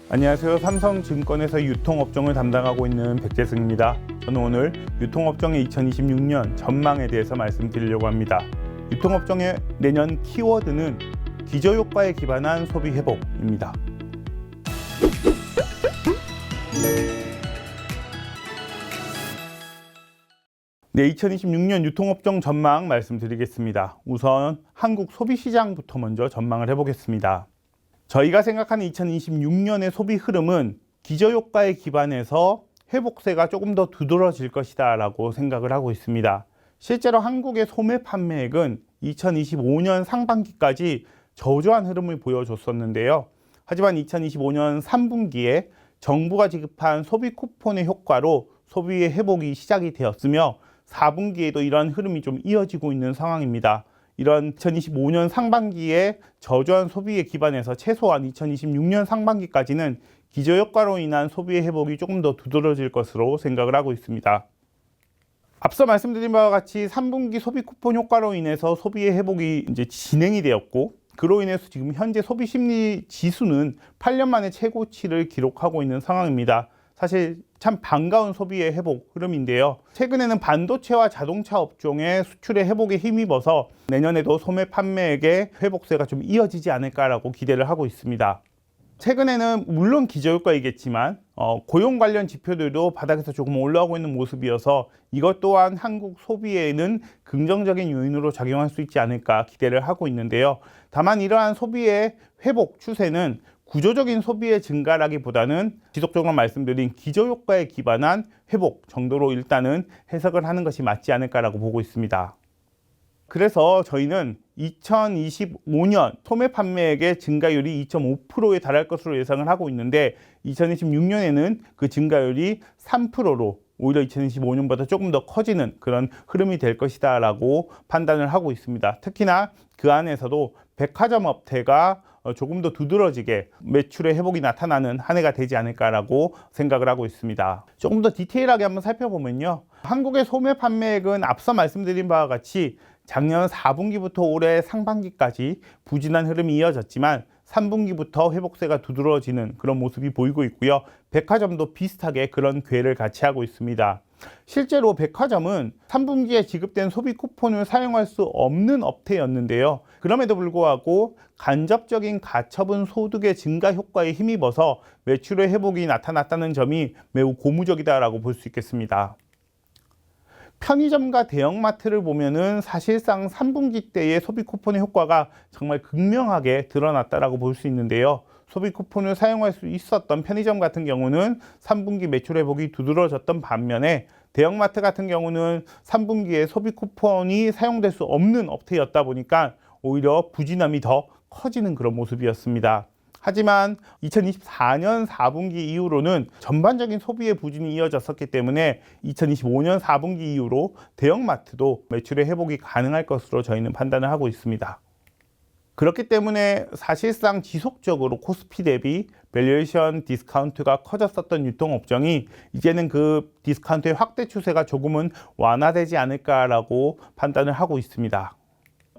안녕하세요. 삼성증권에서 유통업종을 담당하고 있는 백재승입니다. 저는 오늘 유통업종의 2026년 전망에 대해서 말씀드리려고 합니다. 유통업종의 내년 키워드는 기저효과에 기반한 소비 회복입니다. 네, 2026년 유통업종 전망 말씀드리겠습니다. 우선 한국 소비시장부터 먼저 전망을 해보겠습니다. 저희가 생각하는 2026년의 소비 흐름은 기저효과에 기반해서 회복세가 조금 더 두드러질 것이다 라고 생각을 하고 있습니다. 실제로 한국의 소매 판매액은 2025년 상반기까지 저조한 흐름을 보여줬었는데요. 하지만 2025년 3분기에 정부가 지급한 소비 쿠폰의 효과로 소비의 회복이 시작이 되었으며 4분기에도 이러한 흐름이 좀 이어지고 있는 상황입니다. 이런 2025년 상반기에 저조한 소비에 기반해서 최소한 2026년 상반기까지는 기저효과로 인한 소비의 회복이 조금 더 두드러질 것으로 생각을 하고 있습니다. 앞서 말씀드린 바와 같이 3분기 소비 쿠폰 효과로 인해서 소비의 회복이 이제 진행이 되었고, 그로 인해서 지금 현재 소비 심리 지수는 8년 만에 최고치를 기록하고 있는 상황입니다. 사실 참 반가운 소비의 회복 흐름인데요. 최근에는 반도체와 자동차 업종의 수출의 회복에 힘입어서 내년에도 소매 판매액의 회복세가 좀 이어지지 않을까라고 기대를 하고 있습니다. 최근에는 물론 기저효과이겠지만 고용 관련 지표들도 바닥에서 조금 올라오고 있는 모습이어서 이것 또한 한국 소비에는 긍정적인 요인으로 작용할 수 있지 않을까 기대를 하고 있는데요. 다만 이러한 소비의 회복 추세는 구조적인 소비의 증가라기보다는 지속적으로 말씀드린 기저효과에 기반한 회복 정도로 일단은 해석을 하는 것이 맞지 않을까라고 보고 있습니다. 그래서 저희는 2025년 소매 판매액의 증가율이 2.5%에 달할 것으로 예상을 하고 있는데 2026년에는 그 증가율이 3%로 오히려 2025년보다 조금 더 커지는 그런 흐름이 될 것이다 라고 판단을 하고 있습니다. 특히나 그 안에서도 백화점 업태가 조금 더 두드러지게 매출의 회복이 나타나는 한 해가 되지 않을까라고 생각을 하고 있습니다. 조금 더 디테일하게 한번 살펴보면요. 한국의 소매 판매액은 앞서 말씀드린 바와 같이 작년 4분기부터 올해 상반기까지 부진한 흐름이 이어졌지만 3분기부터 회복세가 두드러지는 그런 모습이 보이고 있고요. 백화점도 비슷하게 그런 궤를 같이 하고 있습니다. 실제로 백화점은 3분기에 지급된 소비 쿠폰을 사용할 수 없는 업태였는데요. 그럼에도 불구하고 간접적인 가처분 소득의 증가 효과에 힘입어서 매출의 회복이 나타났다는 점이 매우 고무적이다라고 볼 수 있겠습니다. 편의점과 대형마트를 보면은 사실상 3분기 때의 소비 쿠폰의 효과가 정말 극명하게 드러났다라고 볼 수 있는데요. 소비 쿠폰을 사용할 수 있었던 편의점 같은 경우는 3분기 매출 회복이 두드러졌던 반면에 대형마트 같은 경우는 3분기에 소비 쿠폰이 사용될 수 없는 업태였다 보니까 오히려 부진함이 더 커지는 그런 모습이었습니다. 하지만 2024년 4분기 이후로는 전반적인 소비의 부진이 이어졌었기 때문에 2025년 4분기 이후로 대형마트도 매출의 회복이 가능할 것으로 저희는 판단을 하고 있습니다. 그렇기 때문에 사실상 지속적으로 코스피 대비 밸류에이션 디스카운트가 커졌었던 유통업종이 이제는 그 디스카운트의 확대 추세가 조금은 완화되지 않을까라고 판단을 하고 있습니다.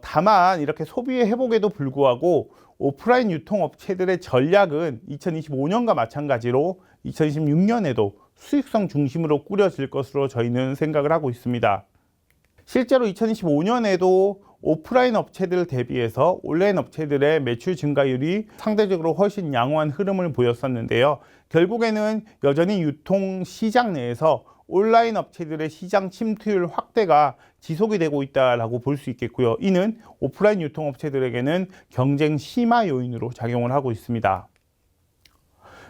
다만 이렇게 소비의 회복에도 불구하고 오프라인 유통업체들의 전략은 2025년과 마찬가지로 2026년에도 수익성 중심으로 꾸려질 것으로 저희는 생각을 하고 있습니다. 실제로 2025년에도 오프라인 업체들 대비해서 온라인 업체들의 매출 증가율이 상대적으로 훨씬 양호한 흐름을 보였었는데요. 결국에는 여전히 유통시장 내에서 온라인 업체들의 시장 침투율 확대가 지속이 되고 있다라고 볼 수 있겠고요. 이는 오프라인 유통업체들에게는 경쟁 심화 요인으로 작용을 하고 있습니다.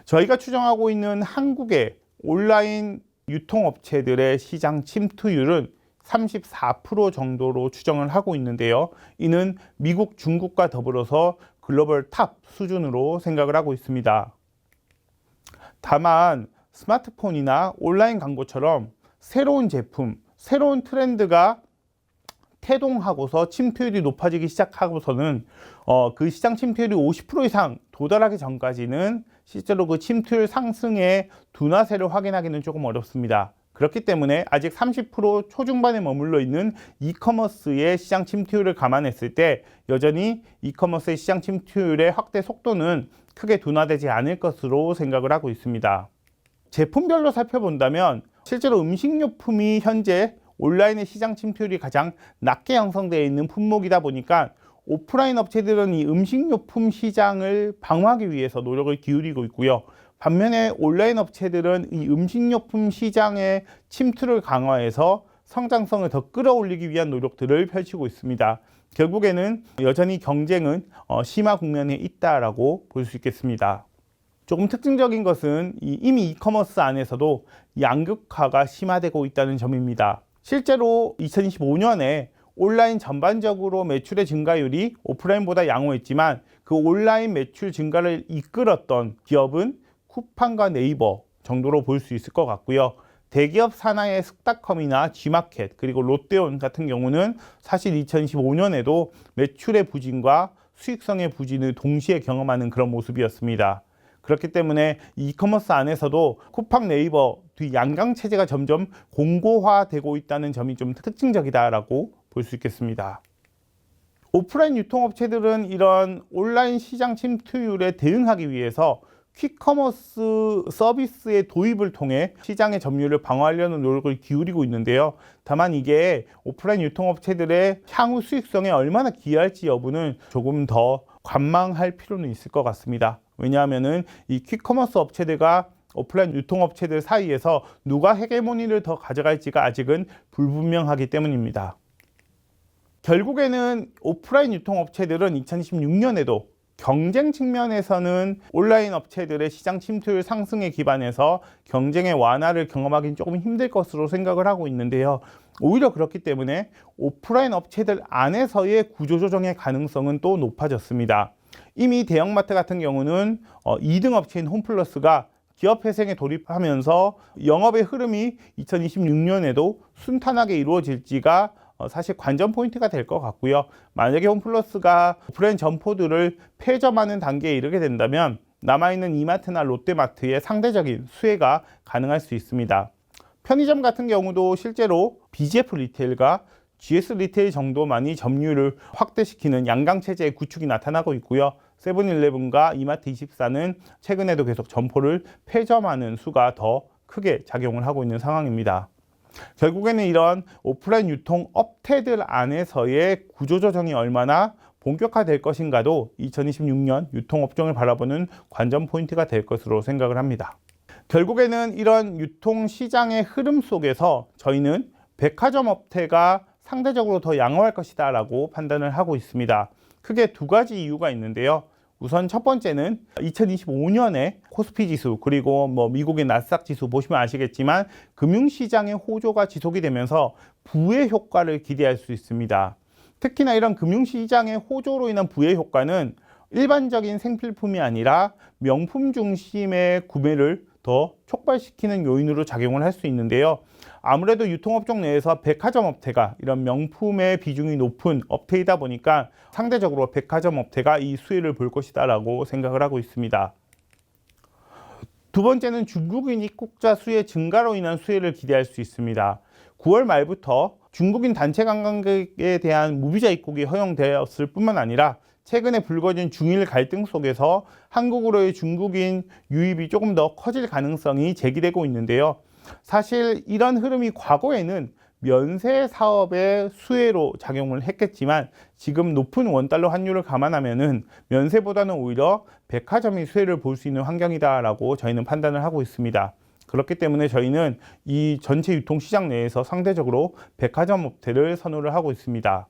저희가 추정하고 있는 한국의 온라인 유통업체들의 시장 침투율은 34% 정도로 추정을 하고 있는데요. 이는 미국, 중국과 더불어서 글로벌 탑 수준으로 생각을 하고 있습니다. 다만 스마트폰이나 온라인 광고처럼 새로운 제품, 새로운 트렌드가 태동하고서 침투율이 높아지기 시작하고서는 그 시장 침투율이 50% 이상 도달하기 전까지는 실제로 그 침투율 상승의 둔화세를 확인하기는 조금 어렵습니다. 그렇기 때문에 아직 30% 초중반에 머물러 있는 이커머스의 시장 침투율을 감안했을 때 여전히 이커머스의 시장 침투율의 확대 속도는 크게 둔화되지 않을 것으로 생각을 하고 있습니다. 제품별로 살펴본다면 실제로 음식료품이 현재 온라인의 시장 침투율이 가장 낮게 형성되어 있는 품목이다 보니까 오프라인 업체들은 이 음식료품 시장을 방어하기 위해서 노력을 기울이고 있고요. 반면에 온라인 업체들은 이 음식료품 시장의 침투를 강화해서 성장성을 더 끌어올리기 위한 노력들을 펼치고 있습니다. 결국에는 여전히 경쟁은 심화 국면에 있다라고 볼 수 있겠습니다. 조금 특징적인 것은 이미 이커머스 안에서도 양극화가 심화되고 있다는 점입니다. 실제로 2025년에 온라인 전반적으로 매출의 증가율이 오프라인보다 양호했지만 그 온라인 매출 증가를 이끌었던 기업은 쿠팡과 네이버 정도로 볼 수 있을 것 같고요. 대기업 산하의 스타컴이나 G마켓 그리고 롯데온 같은 경우는 사실 2015년에도 매출의 부진과 수익성의 부진을 동시에 경험하는 그런 모습이었습니다. 그렇기 때문에 이커머스 안에서도 쿠팡, 네이버 뒤 양강 체제가 점점 공고화되고 있다는 점이 좀 특징적이다라고 볼 수 있겠습니다. 오프라인 유통업체들은 이런 온라인 시장 침투율에 대응하기 위해서 퀵커머스 서비스의 도입을 통해 시장의 점유율을 방어하려는 노력을 기울이고 있는데요. 다만 이게 오프라인 유통업체들의 향후 수익성에 얼마나 기여할지 여부는 조금 더 관망할 필요는 있을 것 같습니다. 왜냐하면은 이 퀵커머스 업체들과 오프라인 유통업체들 사이에서 누가 헤게모니를 더 가져갈지가 아직은 불분명하기 때문입니다. 결국에는 오프라인 유통업체들은 2016년에도 경쟁 측면에서는 온라인 업체들의 시장 침투율 상승에 기반해서 경쟁의 완화를 경험하기는 조금 힘들 것으로 생각을 하고 있는데요. 오히려 그렇기 때문에 오프라인 업체들 안에서의 구조조정의 가능성은 또 높아졌습니다. 이미 대형마트 같은 경우는 2등 업체인 홈플러스가 기업회생에 돌입하면서 영업의 흐름이 2026년에도 순탄하게 이루어질지가 사실 관전 포인트가 될 것 같고요. 만약에 홈플러스가 오프라인 점포들을 폐점하는 단계에 이르게 된다면 남아있는 이마트나 롯데마트의 상대적인 수혜가 가능할 수 있습니다. 편의점 같은 경우도 실제로 BGF 리테일과 GS 리테일 정도만이 점유율을 확대시키는 양강체제의 구축이 나타나고 있고요. 세븐일레븐과 이마트24는 최근에도 계속 점포를 폐점하는 수가 더 크게 작용을 하고 있는 상황입니다. 결국에는 이런 오프라인 유통 업체들 안에서의 구조조정이 얼마나 본격화될 것인가도 2026년 유통업종을 바라보는 관전 포인트가 될 것으로 생각을 합니다. 결국에는 이런 유통시장의 흐름 속에서 저희는 백화점 업체가 상대적으로 더 양호할 것이다 라고 판단을 하고 있습니다. 크게 두 가지 이유가 있는데요. 우선 첫 번째는 2025년에 코스피 지수 그리고 미국의 나스닥 지수 보시면 아시겠지만 금융시장의 호조가 지속이 되면서 부의 효과를 기대할 수 있습니다. 특히나 이런 금융시장의 호조로 인한 부의 효과는 일반적인 생필품이 아니라 명품 중심의 구매를 더 촉발시키는 요인으로 작용을 할 수 있는데요. 아무래도 유통업종 내에서 백화점 업체가 이런 명품의 비중이 높은 업체이다 보니까 상대적으로 백화점 업체가 이 수혜를 볼 것이다 라고 생각을 하고 있습니다. 두 번째는 중국인 입국자 수의 증가로 인한 수혜를 기대할 수 있습니다. 9월 말부터 중국인 단체 관광객에 대한 무비자 입국이 허용되었을 뿐만 아니라 최근에 불거진 중일 갈등 속에서 한국으로의 중국인 유입이 조금 더 커질 가능성이 제기되고 있는데요. 사실 이런 흐름이 과거에는 면세 사업의 수혜로 작용을 했겠지만 지금 높은 원달러 환율을 감안하면은 면세보다는 오히려 백화점이 수혜를 볼 수 있는 환경이다라고 저희는 판단을 하고 있습니다. 그렇기 때문에 저희는 이 전체 유통시장 내에서 상대적으로 백화점 업체를 선호를 하고 있습니다.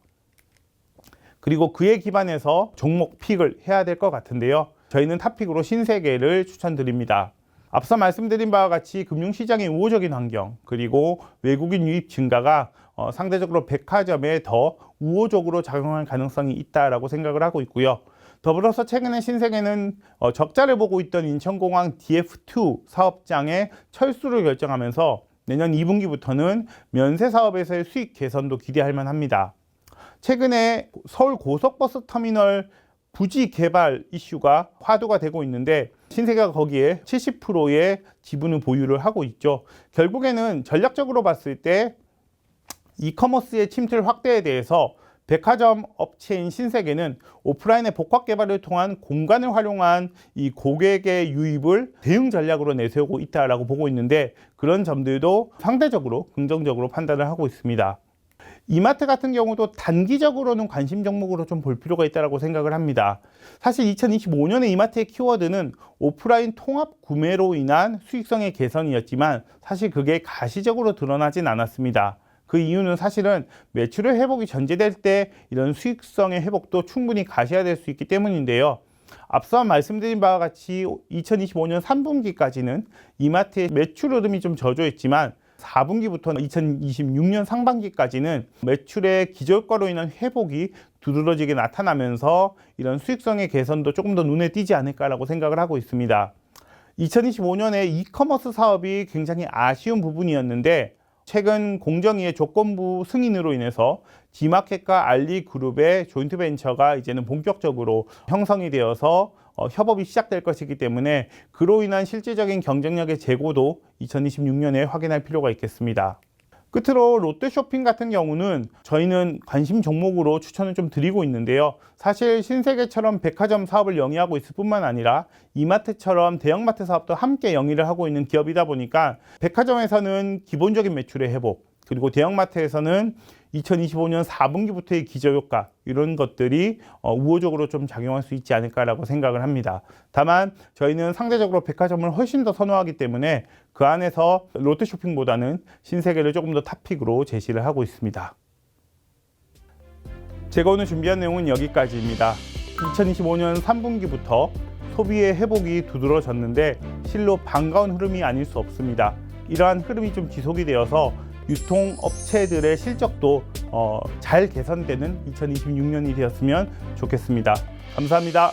그리고 그에 기반해서 종목 픽을 해야 될 것 같은데요. 저희는 탑픽으로 신세계를 추천드립니다. 앞서 말씀드린 바와 같이 금융시장의 우호적인 환경 그리고 외국인 유입 증가가 상대적으로 백화점에 더 우호적으로 작용할 가능성이 있다라고 생각을 하고 있고요. 더불어서 최근에 신세계는 적자를 보고 있던 인천공항 DF2 사업장의 철수를 결정하면서 내년 2분기부터는 면세 사업에서의 수익 개선도 기대할 만합니다. 최근에 서울 고속버스 터미널 부지 개발 이슈가 화두가 되고 있는데 신세계가 거기에 70%의 지분을 보유를 하고 있죠. 결국에는 전략적으로 봤을 때 이커머스의 침투 확대에 대해서 백화점 업체인 신세계는 오프라인의 복합 개발을 통한 공간을 활용한 이 고객의 유입을 대응 전략으로 내세우고 있다라고 보고 있는데, 그런 점들도 상대적으로 긍정적으로 판단을 하고 있습니다. 이마트 같은 경우도 단기적으로는 관심 종목으로 좀 볼 필요가 있다고 생각을 합니다. 사실 2025년에 이마트의 키워드는 오프라인 통합 구매로 인한 수익성의 개선이었지만 사실 그게 가시적으로 드러나진 않았습니다. 그 이유는 사실은 매출의 회복이 전제될 때 이런 수익성의 회복도 충분히 가시화될 수 있기 때문인데요. 앞서 말씀드린 바와 같이 2025년 3분기까지는 이마트의 매출 흐름이 좀 저조했지만 4분기부터 2026년 상반기까지는 매출의 기저효과로 인한 회복이 두드러지게 나타나면서 이런 수익성의 개선도 조금 더 눈에 띄지 않을까라고 생각을 하고 있습니다. 2025년에 이커머스 사업이 굉장히 아쉬운 부분이었는데, 최근 공정위의 조건부 승인으로 인해서 G마켓과 알리그룹의 조인트 벤처가 이제는 본격적으로 형성이 되어서 협업이 시작될 것이기 때문에 그로 인한 실질적인 경쟁력의 제고도 2026년에 확인할 필요가 있겠습니다. 끝으로 롯데쇼핑 같은 경우는 저희는 관심 종목으로 추천을 좀 드리고 있는데요. 사실 신세계처럼 백화점 사업을 영위하고 있을 뿐만 아니라 이마트처럼 대형마트 사업도 함께 영위를 하고 있는 기업이다 보니까 백화점에서는 기본적인 매출의 회복, 그리고 대형마트에서는 2025년 4분기부터의 기저효과, 이런 것들이 우호적으로 좀 작용할 수 있지 않을까라고 생각을 합니다. 다만 저희는 상대적으로 백화점을 훨씬 더 선호하기 때문에 그 안에서 롯데쇼핑보다는 신세계를 조금 더 탑픽으로 제시를 하고 있습니다. 제가 오늘 준비한 내용은 여기까지입니다. 2025년 3분기부터 소비의 회복이 두드러졌는데 실로 반가운 흐름이 아닐 수 없습니다. 이러한 흐름이 좀 지속이 되어서 유통업체들의 실적도 잘 개선되는 2026년이 되었으면 좋겠습니다. 감사합니다.